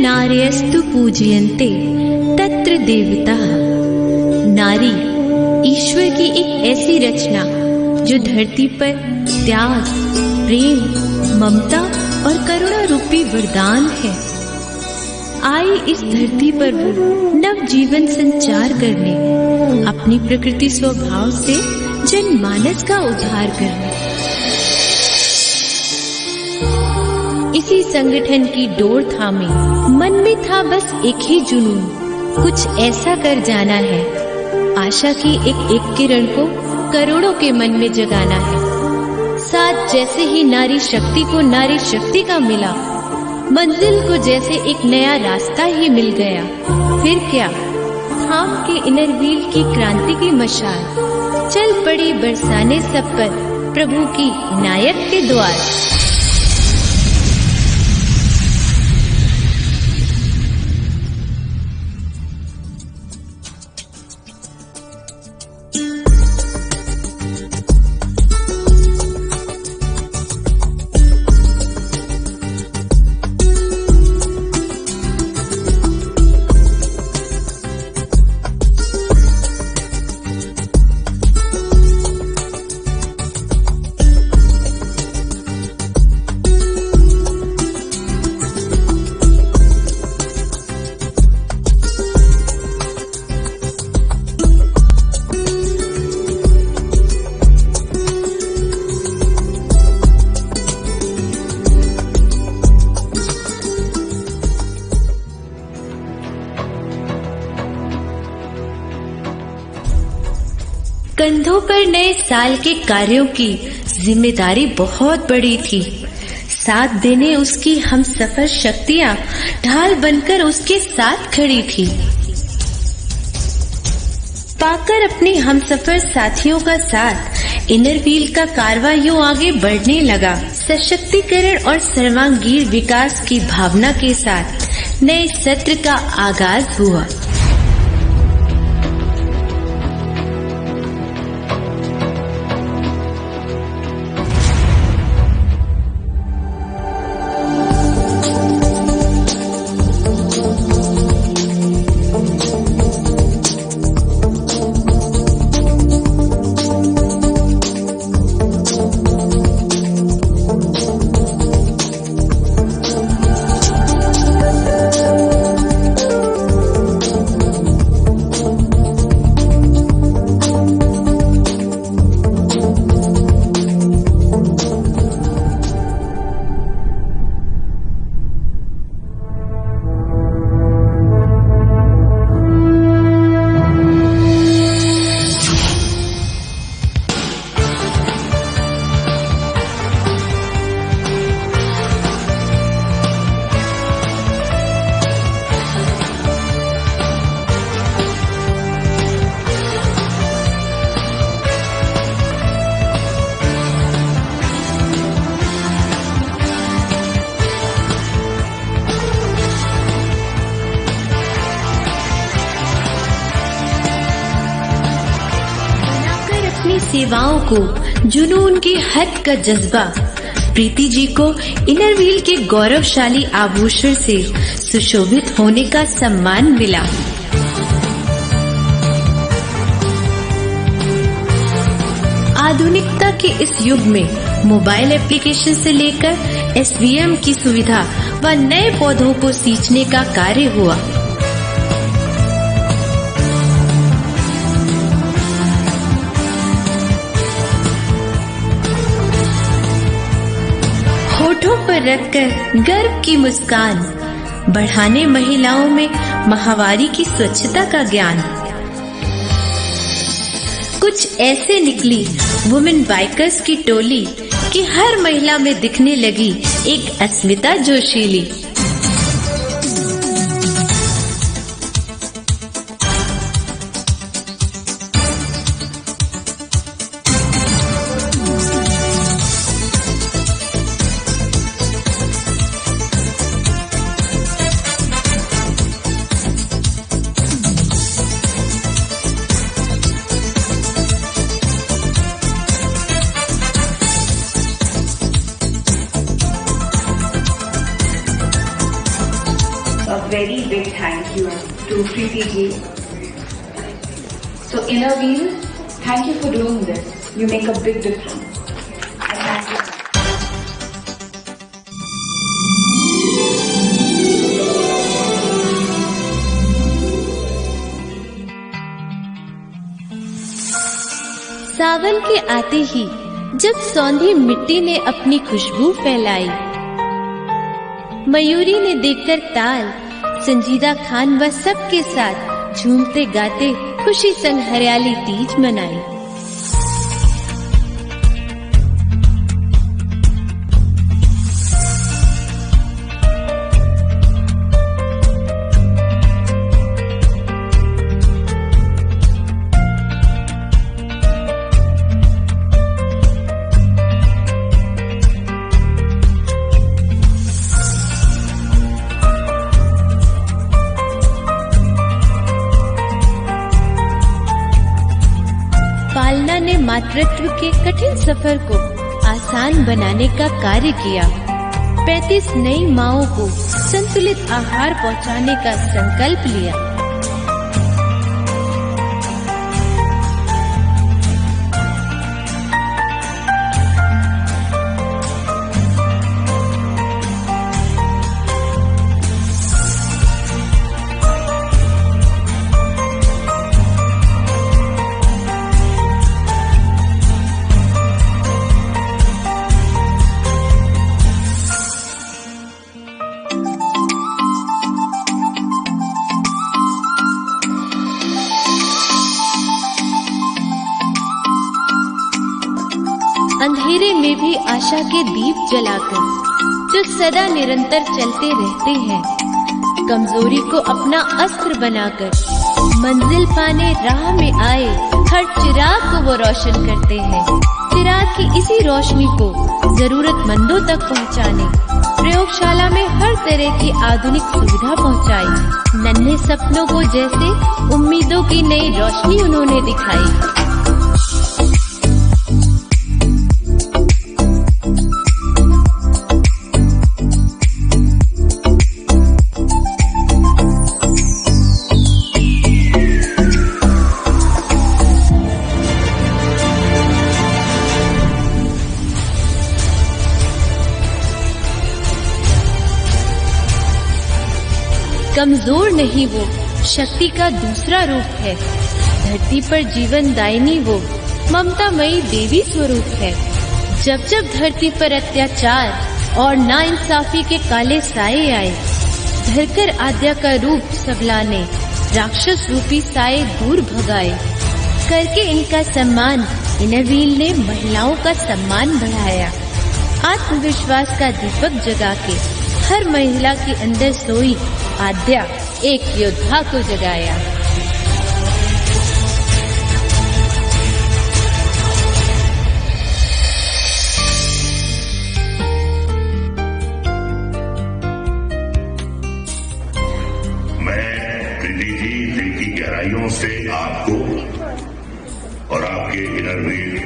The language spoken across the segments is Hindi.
नार्यस्तु पूजयन्ते तत्र देवताः। नारी ईश्वर की एक ऐसी रचना जो धरती पर त्याग, प्रेम, ममता और करुणा रूपी वरदान है। आई इस धरती पर वो नव जीवन संचार करने, अपनी प्रकृति स्वभाव से जनमानस का उद्धार करने। इसी संगठन की डोर थामे मन में था बस एक ही जुनून, कुछ ऐसा कर जाना है। आशा की एक किरण को करोड़ों के मन में जगाना है। साथ जैसे ही नारी शक्ति को नारी शक्ति का मिला, मंजिल को जैसे एक नया रास्ता ही मिल गया। फिर क्या, थाम के इनर व्हील की क्रांति की मशाल चल पड़ी बरसाने सब पर प्रभु की इनायत के द्वार। कंधों पर नए साल के कार्यों की जिम्मेदारी बहुत बड़ी थी। साथ देने उसकी हम सफर शक्तियां ढाल बनकर उसके साथ खड़ी थी। पाकर अपने हम सफर साथियों का साथ इनर व्हील का कारवां यूं आगे बढ़ने लगा। सशक्तिकरण और सर्वांगीण विकास की भावना के साथ नए सत्र का आगाज हुआ। सेवाओं को जुनून के हद का जज्बा, प्रीति जी को इनर व्हील के गौरवशाली आभूषण से सुशोभित होने का सम्मान मिला। आधुनिकता के इस युग में मोबाइल एप्लीकेशन से लेकर एसवीएम की सुविधा व नए पौधों को सींचने का कार्य हुआ। होठों पर रखकर गर्व की मुस्कान, बढ़ाने महिलाओं में माहवारी की स्वच्छता का ज्ञान। कुछ ऐसे निकली वुमेन बाइकर्स की टोली कि हर महिला में दिखने लगी एक अस्मिता जोशीली। very big thank you to Preeti ji. So Inner Wheel, thank you for doing this. You make a big difference. And thank you. सावन के आते ही जब सौंधी मिट्टी ने अपनी खुशबू फैलाई, मयूरी ने देखकर ताल, संजीदा खान व सबके साथ झूमते गाते खुशी संग हरियाली तीज मनाई। पालना ने मातृत्व के कठिन सफर को आसान बनाने का कार्य किया। 35 नई माँओं को संतुलित आहार पहुंचाने का संकल्प लिया। अंधेरे में भी आशा के दीप जलाकर जो सदा निरंतर चलते रहते हैं, कमजोरी को अपना अस्त्र बनाकर मंजिल पाने राह में आए हर चिराग को वो रोशन करते हैं। चिराग की इसी रोशनी को जरूरतमंदों तक पहुंचाने प्रयोगशाला में हर तरह की आधुनिक सुविधा पहुंचाई। नन्हे सपनों को जैसे उम्मीदों की नई रोशनी उन्होंने दिखाई। कमजोर नहीं वो शक्ति का दूसरा रूप है, धरती पर जीवन दायिनी वो ममतामयी देवी स्वरूप है। जब जब धरती पर अत्याचार और नाइंसाफी के काले साए आए, धरकर आद्या का रूप सबलाने राक्षस रूपी साए दूर भगाए। करके इनका सम्मान इनर व्हील ने महिलाओं का सम्मान बढ़ाया। आत्मविश्वास का दीपक जगा के हर महिला के अंदर सोई आद्या एक योद्धा को जगाया। मैं प्रीति जी दिल की गहराइयों से आपको और आपके इनर व्हील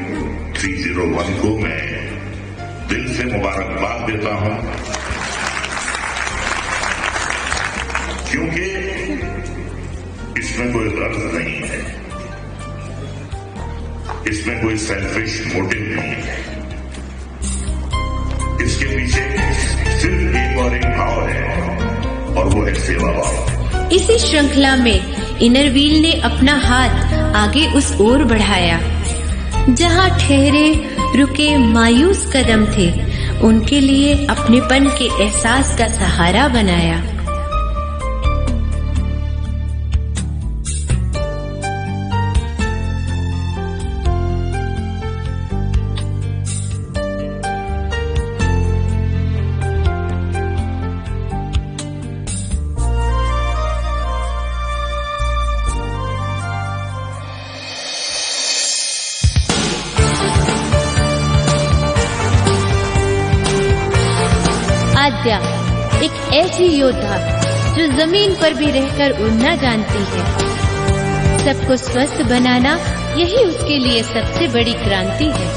301 को मैं दिल से मुबारकबाद देता हूं, क्योंकि इसमें कोई गर्ज नहीं है, इसमें कोई सेल्फिश मोटिव नहीं है। इसके पीछे सिर्फ एक और एक भाव है और वो है सेवा भाव। इसी श्रृंखला में इनर व्हील ने अपना हाथ आगे उस ओर बढ़ाया जहां ठहरे रुके मायूस कदम थे, उनके लिए अपनेपन के एहसास का सहारा बनाया। आद्या एक ऐसी योद्धा जो जमीन पर भी रहकर उड़ना जानती है। सबको स्वस्थ बनाना यही उसके लिए सबसे बड़ी क्रांति है।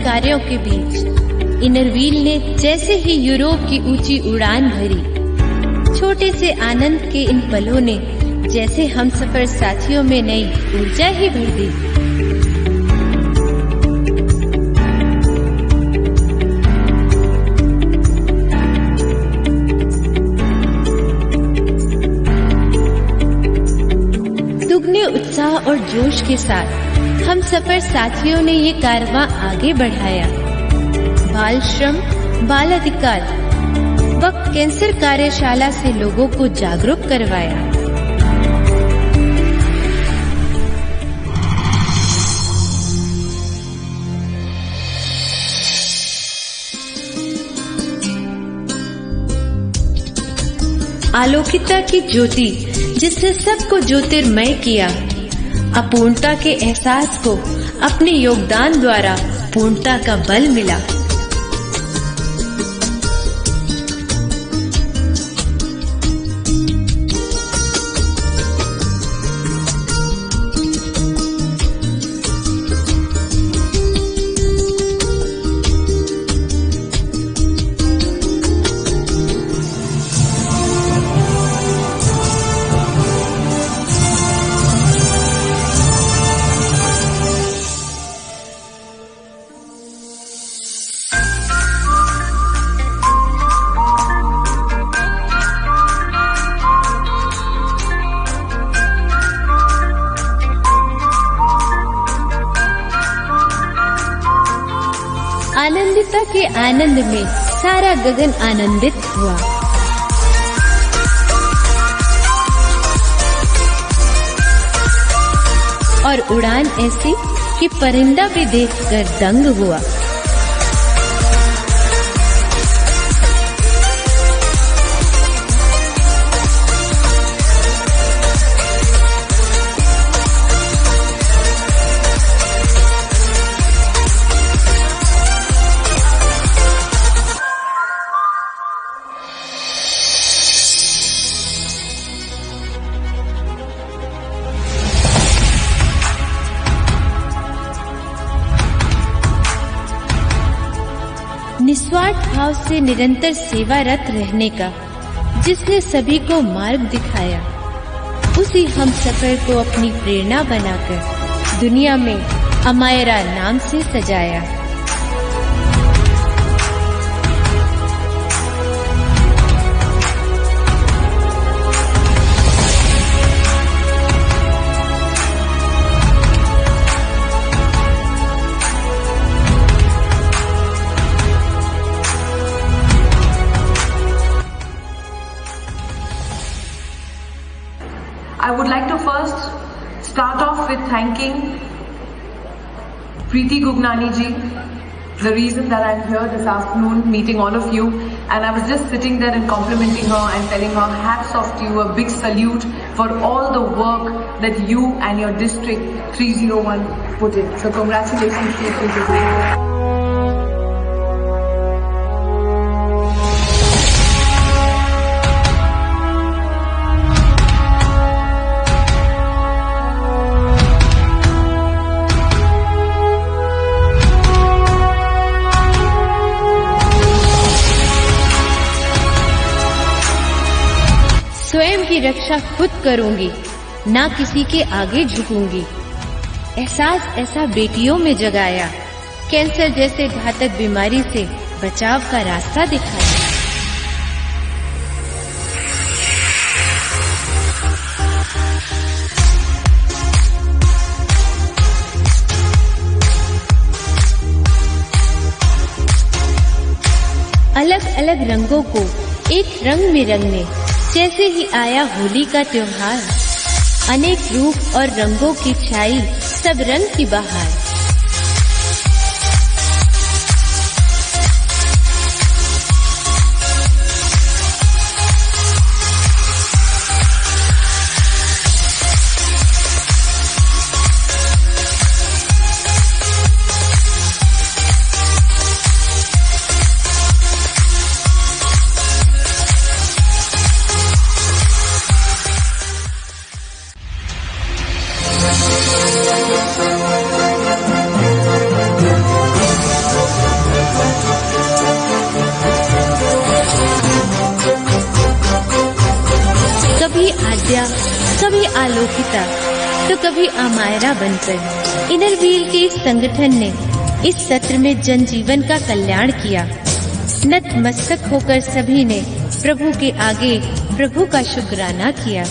कार्यों के बीच इनरव्हील ने जैसे ही यूरोप की ऊंची उड़ान भरी, छोटे से आनंद के इन पलों ने जैसे हमसफर साथियों में नई ऊर्जा ही भर दी। दुगने उत्साह और जोश के साथ हम सफर साथियों ने ये कारवां आगे बढ़ाया। बाल श्रम, बाल अधिकार व कैंसर कार्यशाला से लोगों को जागरूक करवाया। आलोकिता की ज्योति जिससे सबको ज्योतिर्मय किया, अपूर्णता के एहसास को अपने योगदान द्वारा पूर्णता का बल मिला। आनंदिता के आनंद में सारा गगन आनंदित हुआ। और उड़ान ऐसी कि परिंदा भी देखकर दंग हुआ। निस्वार्थ भाव से निरंतर सेवारत रहने का जिसने सभी को मार्ग दिखाया, उसी हम सफर को अपनी प्रेरणा बनाकर दुनिया में अमायरा नाम से सजाया। I would like to first start off with thanking Preeti Gugnani ji, the reason that I'm here this afternoon meeting all of you, and I was just sitting there and complimenting her and telling her hats off to you, a big salute for all the work that you and your district 301 put in. So congratulations to you, Preeti. स्वयं की रक्षा खुद करूंगी, ना किसी के आगे झुकूंगी। एहसास ऐसा बेटियों में जगाया, कैंसर जैसे घातक बीमारी से बचाव का रास्ता दिखाया। अलग अलग रंगों को एक रंग में रंगने जैसे ही आया होली का त्योहार, अनेक रूप और रंगों की छाई सब रंग की बहार। आद्या, कभी आलोकिता तो कभी अमायरा बनकर इनर व्हील के इस संगठन ने इस सत्र में जनजीवन का कल्याण किया। नतमस्तक होकर सभी ने प्रभु के आगे प्रभु का शुक्राना किया।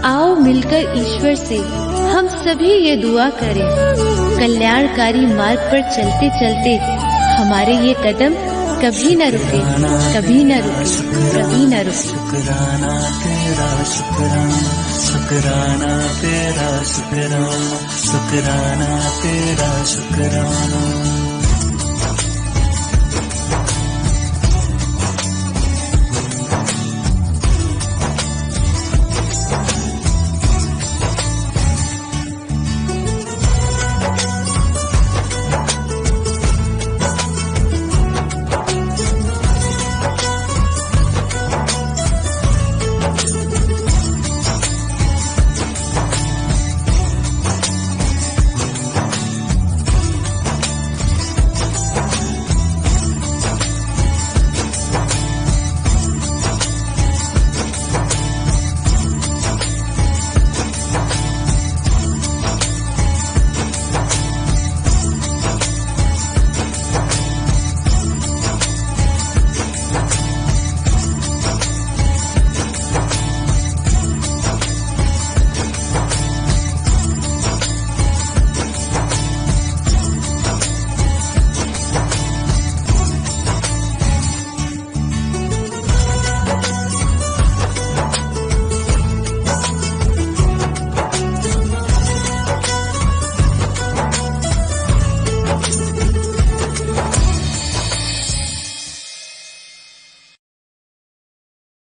आओ मिलकर ईश्वर से हम सभी ये दुआ करें, कल्याणकारी मार्ग पर चलते चलते हमारे ये कदम कभी न रुके, कभी न रुके, कभी न रुके। शुक्राना तेरा शुक्राना, शुक्राना तेरा शुक्राना, शुक्राना तेरा शुक्राना।